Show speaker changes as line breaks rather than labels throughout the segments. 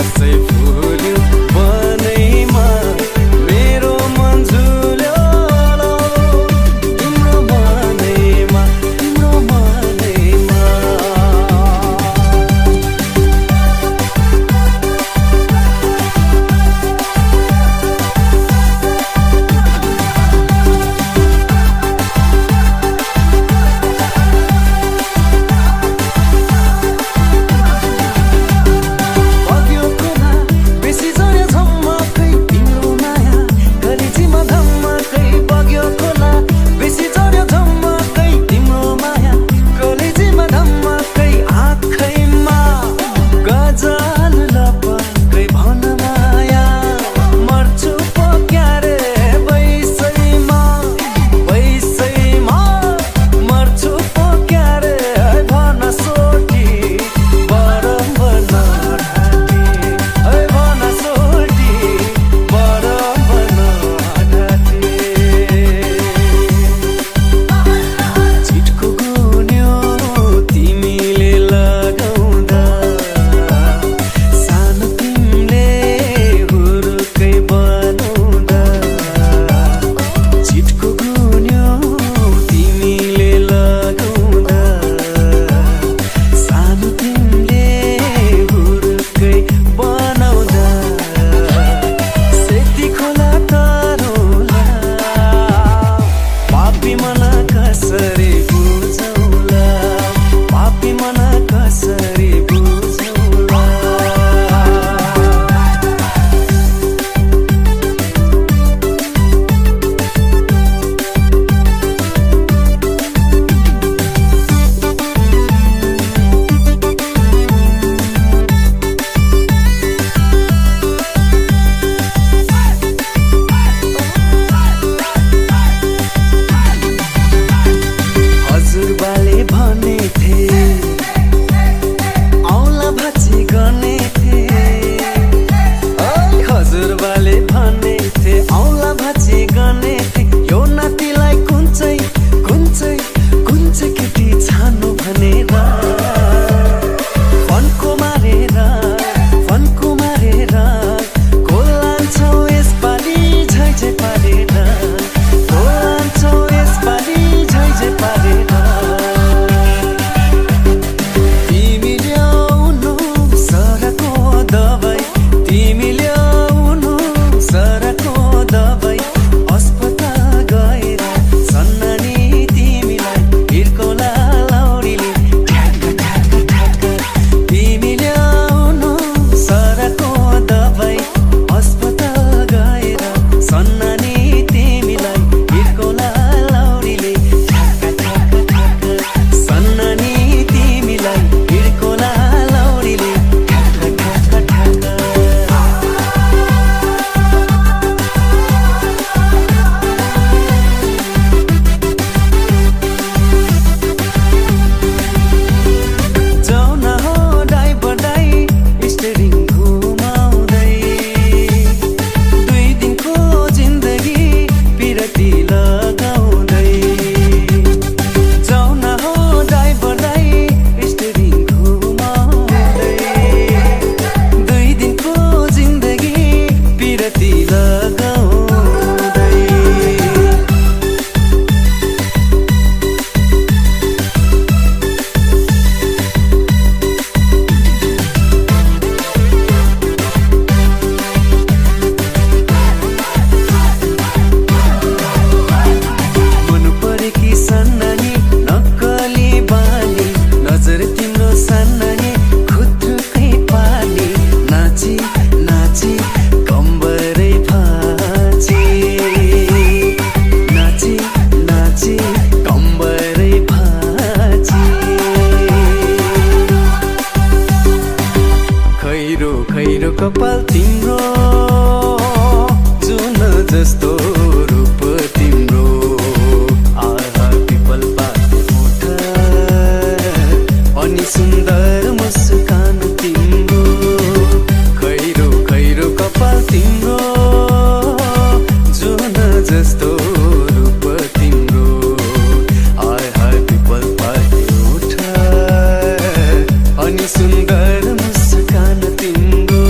आकाशै फुल्यो बनैमा मेरो मन झुल्यो तिम्रो मनैमा तिम्रो मनैमा
कपाल तिम्रो जुन जस्तो रूप तिम्रो आहा पिपल पात मुठ अनि सुन्दर मुस्कान तिम्रो खैरो खैरो कपाल तिम्रो जुन जस्तो रूप तिम्रो आहा पिपल पात मुठ अनि सुन्दर मुस्कान तिम्रो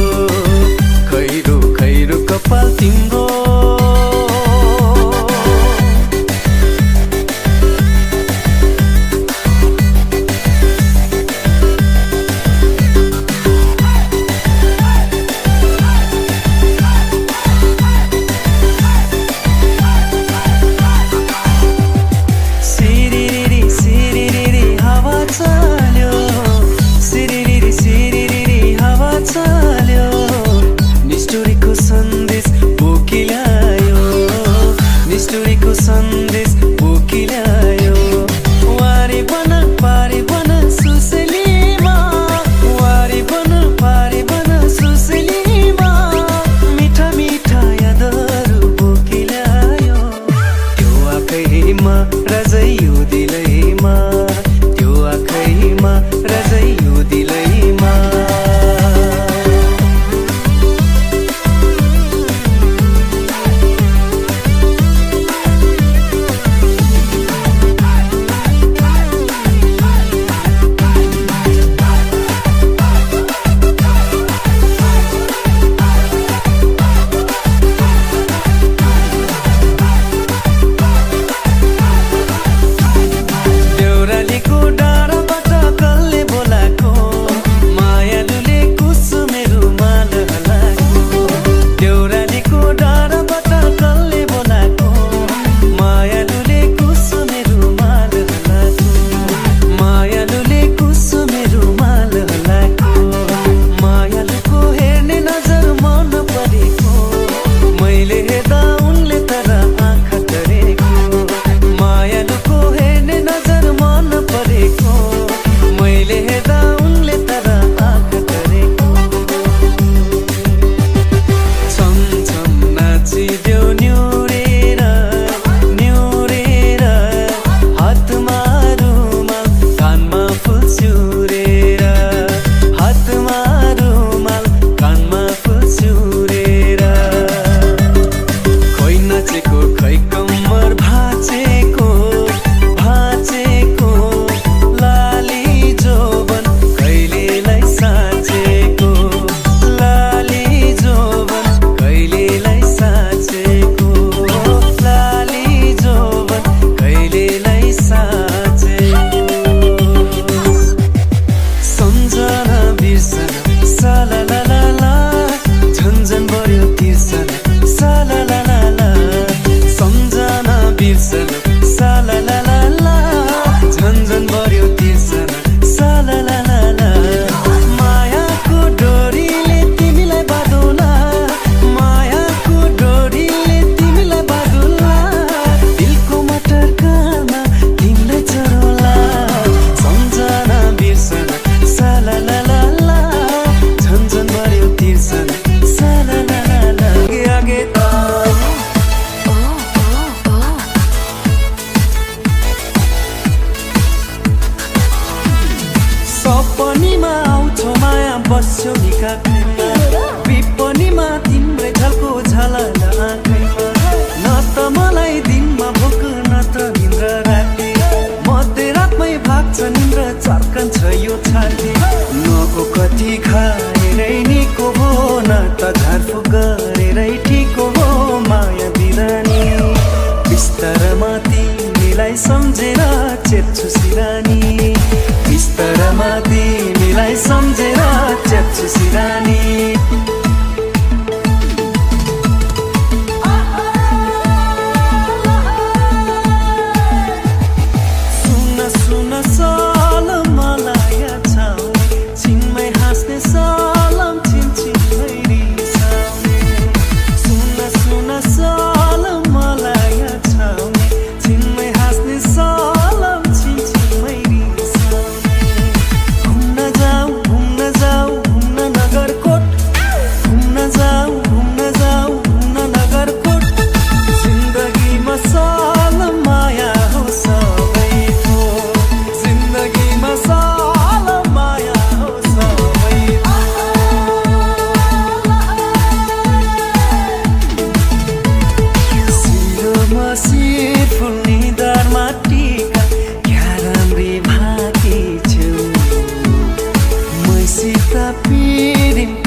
पनिमा तिम्रै झल्को झलल आँखैमा न त मलाई दिनमा भोक न त निन्द्र राति मध्यरातमै भाग्छ निन्द्र चर्कन्छ यो छाती नको कति खाएरै निको हो न त झारफुक गरेरै ठिको हो माया बिरानी बिस्तारमा तिमीलाई सम्झेर चेप्छु सिरानी बिस्तारमा तिमीलाई सम्झेर चेप्छु सिरानी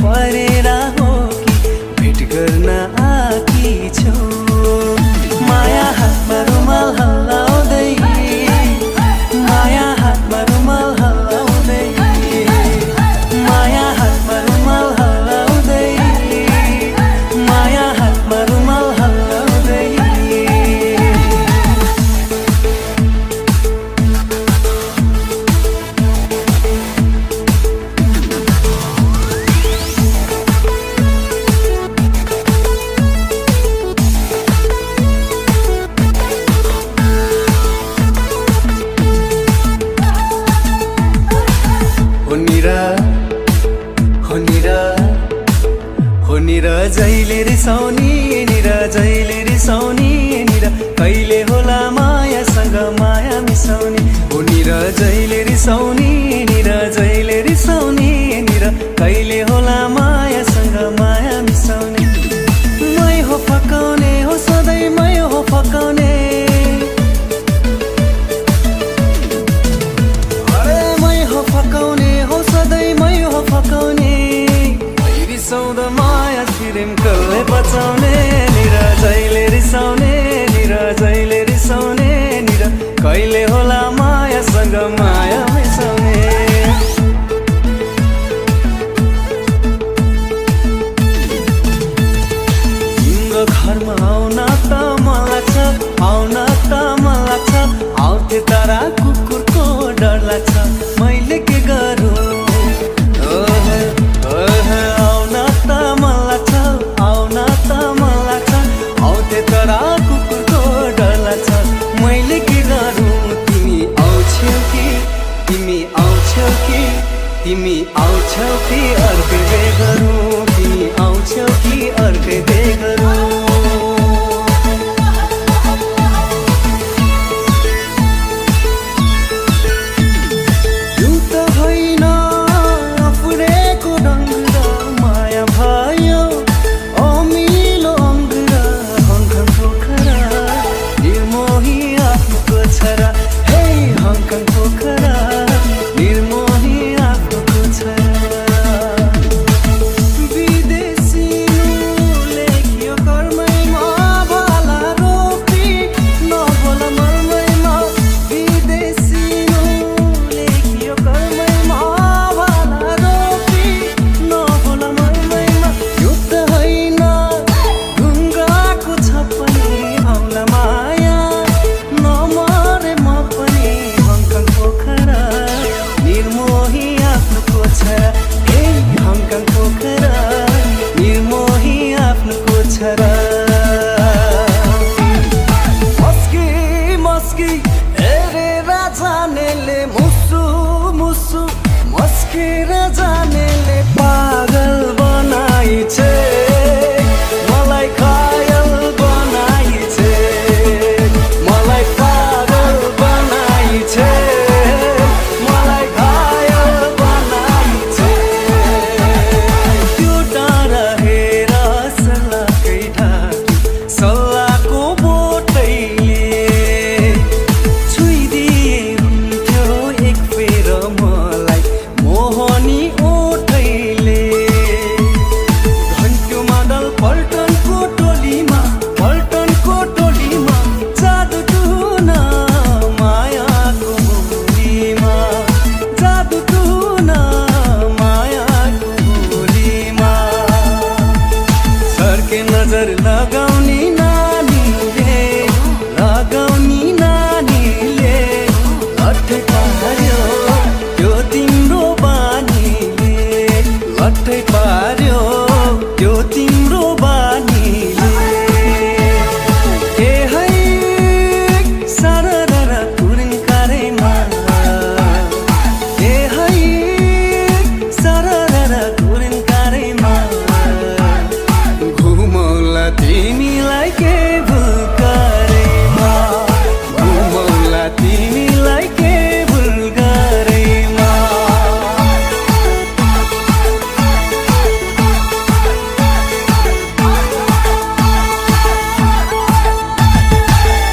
परेर हो कि भेट गर्न आकी छौ माया हातमा रुमाल हल्लाउँदै माया हातमा रुमाल हल्लाउँदै माया हातमा रुमाल हल्लाउँदै माया हातमा रुमाल हल्लाउँदै जहिले रिसाउने निर जहिले रिसाउने निर कहिले होला मायासँग माया मिसाउने हो निर जहिले रिसाउने निर जहिले रिसाउने निर कहिले होला मायासँग माया मिसाउने मै हो फकाउने हो सधैँ मै हो फकाउने अरे मै हो फकाउने हो सधैँ मै हो फकाउने रिसाउँदा माया सिरिम कसले बचाउने निर जहिले रिसाउने निर जहिले रिसाउने निर कहिले होला मायासँग माया मिसाउने पार्यो त्यो तिम्रो बानीले ए है सरररा कुरिन्कारेमा ए है सरररा कुरिन्कारेमा घुमौला तिमीलाई के भुल्कारेमा घुमौला तिमीलाई के भुल्कारेमा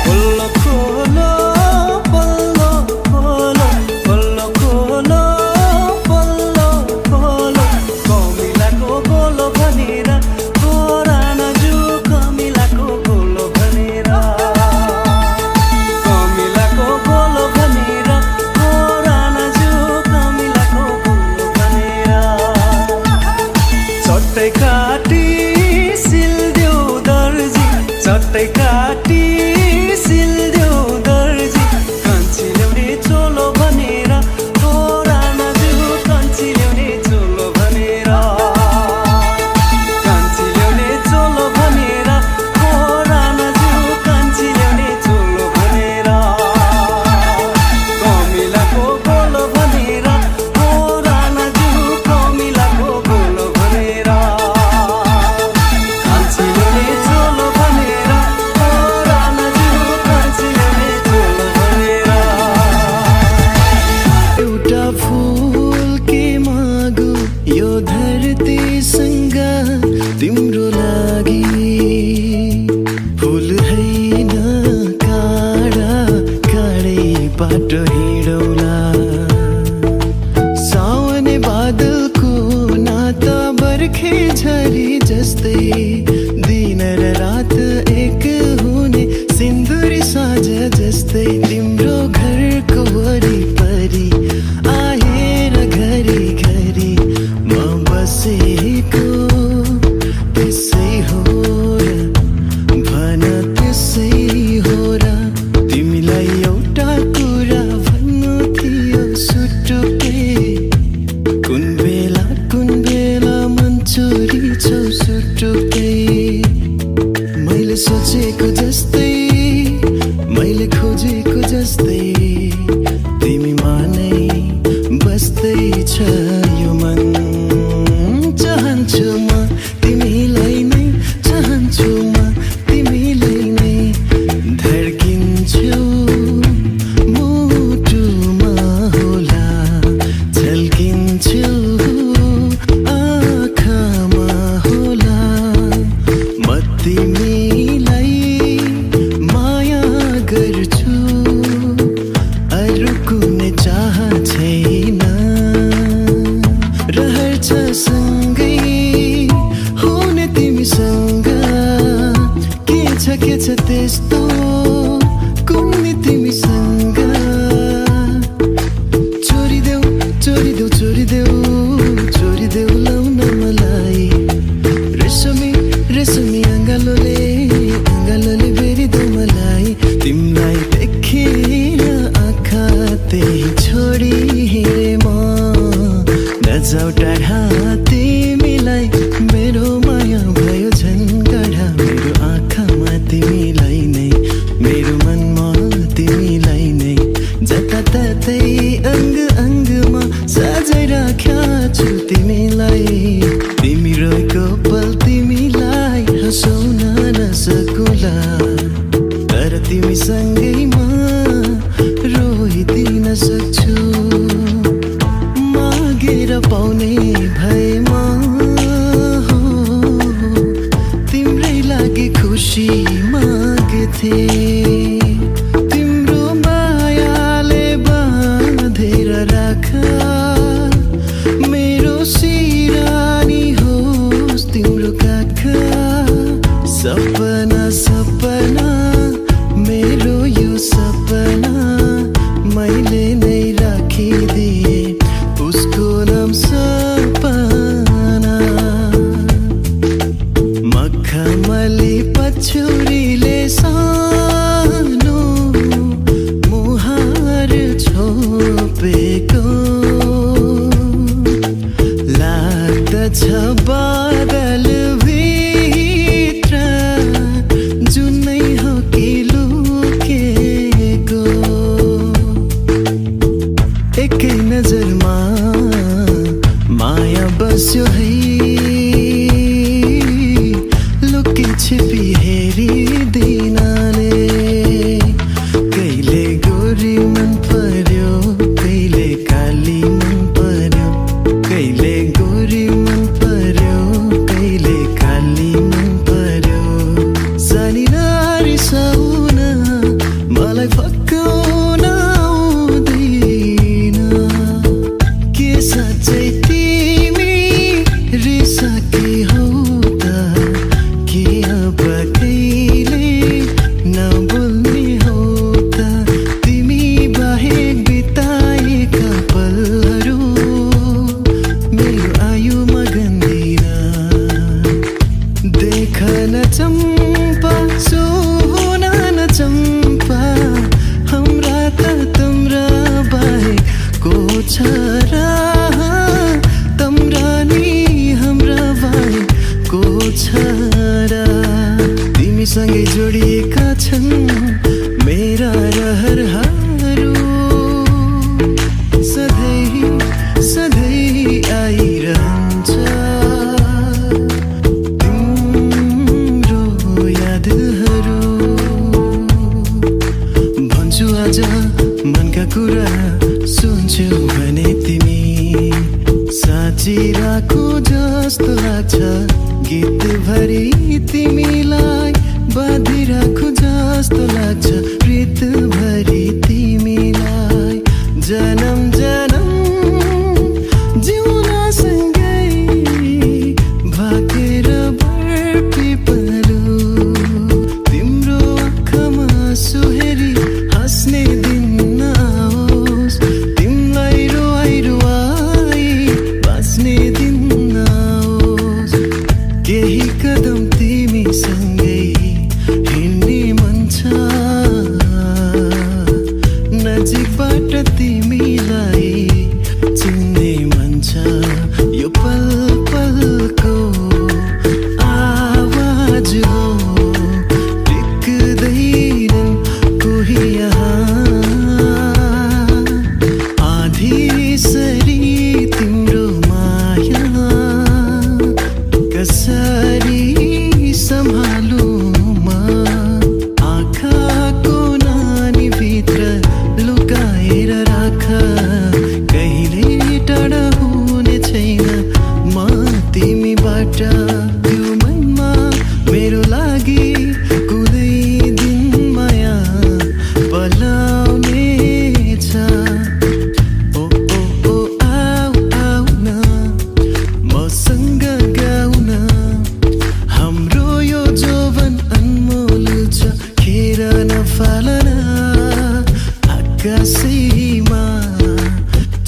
पल्लो खोलो पल्लो खोलो पल्लो खोलो पल्लो खोलो कमिलाको गोलो भनेर कोरानजु कमिलाको गोलो भनेर कमिलाको गोलो भनेर कोरानजु कमिलाको गोलो भनेर चट्टै काटी सिल्देऊ दर्जी चट्टै काटी सिल्देऊ दर्जी कान्छी ल्याउने चोलो भनेर कोरानजु कान्छी ल्याउने चोलो भनेर कान्छी ल्याउने चोलो भनेर कोरानजु कान्छी ल्याउने चोलो भनेर कमिलाको गोलो भनेर कोरानजु कमिलाको गोलो भनेर कान्छी ल्याउने चोलो भनेर कोरानजु कान्छी ल्याउने चोलो भनेर
एउटा फूल के मागु यो धरतीसँग तिम्रो लागि फूल हैन काँडा काँडै बाटो हिँडौला सावने बादलको नाता बर्खे झरी जस्तै दिन र रात एक हुने सिन्दुरी साँझ जस्तै तिम्रो घरको वरिपरि आएर घरी घरी म बसेको त्यसै हो र भन त्यसै हो र तिमीलाई एउटा कुरा भन्नु थियो सुटुके कुन बेला मन चोरी छौ सुटुके मैले सोचेको जस्तै मैले खोजेको जस्तै तिमीमा नै बस्दैछ यो मन चाहन्छु म तिमीलाई नै चाहन्छु म तिमीलाई नै धड्किन्छु मुटुमा होला झल्किन्छु आँखामा होला म तिमीलाई न चम्पा सोना न चम्पा हाम्रा त तम्रा बाहेकको छ र तम्रा नि हाम्रा बाहेकको छ र तिमीसँगै जोडिएका छन् मेरा रहरहरू सधैँ सधैँ आइरहन्छ तिम्रो यादहरू भन्छु आज मनका कुरा सुन्छौ भने तिमी साँचिरहेको जस्तो लाग्छ गीतभरि तिमीलाई बाँधिरहेको जस्तो लाग्छ प्रीतभरि तिमीलाई जन्म जन्म जिउन सँगै भाकेर बरपिपलु तिम्रो आँखामा सुहेरी हाँस्ने दिन नआओस् तिमीलाई रुवाई रुवाई बाँच्ने दिन नआओस् केही कदम तिमीसँगै हिँड्ने मन छ नजिकबाट तिमीलाई चिन्ने मन छ यो पल पलको आवाज हो टिक्दैनन् कोही यहाँ आधीसरी तिम्रो माया कसरी सम्हालु म आँखाको नानीभित्र लुकाएर राख कहिले टाढा हुने छैन म तिमीबाट त्यो मनमा मेरो लागि कुनै दिन माया पलाउने छ ओ ओ ओ आऊ आऊ न मसँग गाउन हाम्रो यो जोवन अनमोल छ खेर नफालन आकाशैमा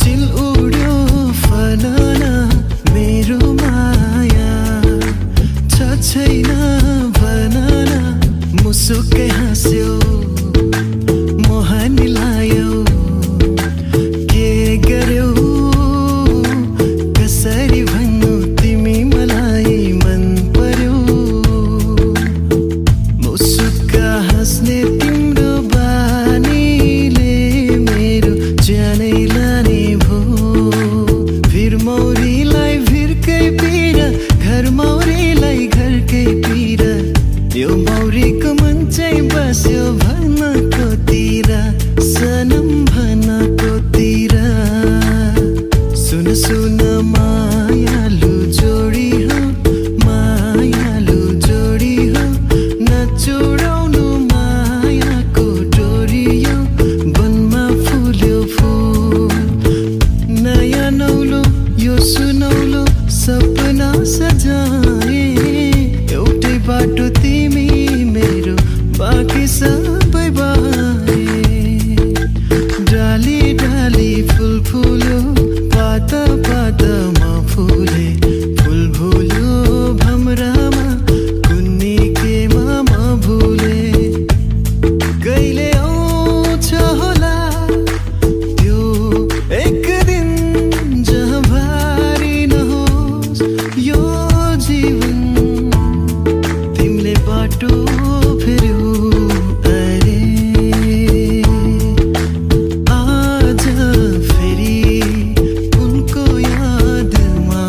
चिल उड्यो फलन मेरो माया छ छैन भनन मुसुकै हाँस्यो मोहनी लायो के गर्यौ कसरी भन्नु तिमी मलाई मन पर्यौ मुसुक्का हाँस्ने तिम्रो बानीले मेरो ज्यानै लाने भो भिर मौरीलाई भिरकै पीडा घर मौरीलाई घरकै पीडा यो मौरीको मन चाहिँ बस्यो भन्नकोतिर सनम भन्नकोतिर सुन सुन मायालु जोडी हो मायालु जोडी हो नचोडाउनु मायाको डोरी यो वनमा फुल्यो फुल नयाँ नौलो यो सुनौलो सपना सजाए एउटै बाटो तिमी मेरो बाँकी सबै बाए डाली डाली फुल फुल्यो पाता पातामा फुले फुल भुल्यो भमरामा कुन्नी केमा म भुले कहिले आउँछ होला त्यो एक दिन जहाँ भारी नहोस् यो जीवन तिमीले बाटो फेर्यौ अरे आज फेरि उनको यादमा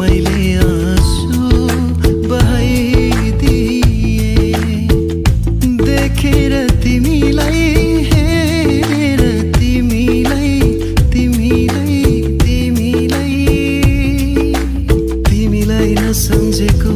मैले आँसु बहाइदिए देखेर तिमीलाई हेरेर तिमीलाई तिमीलाई तिमीलाई तिमीलाई नसम्झेको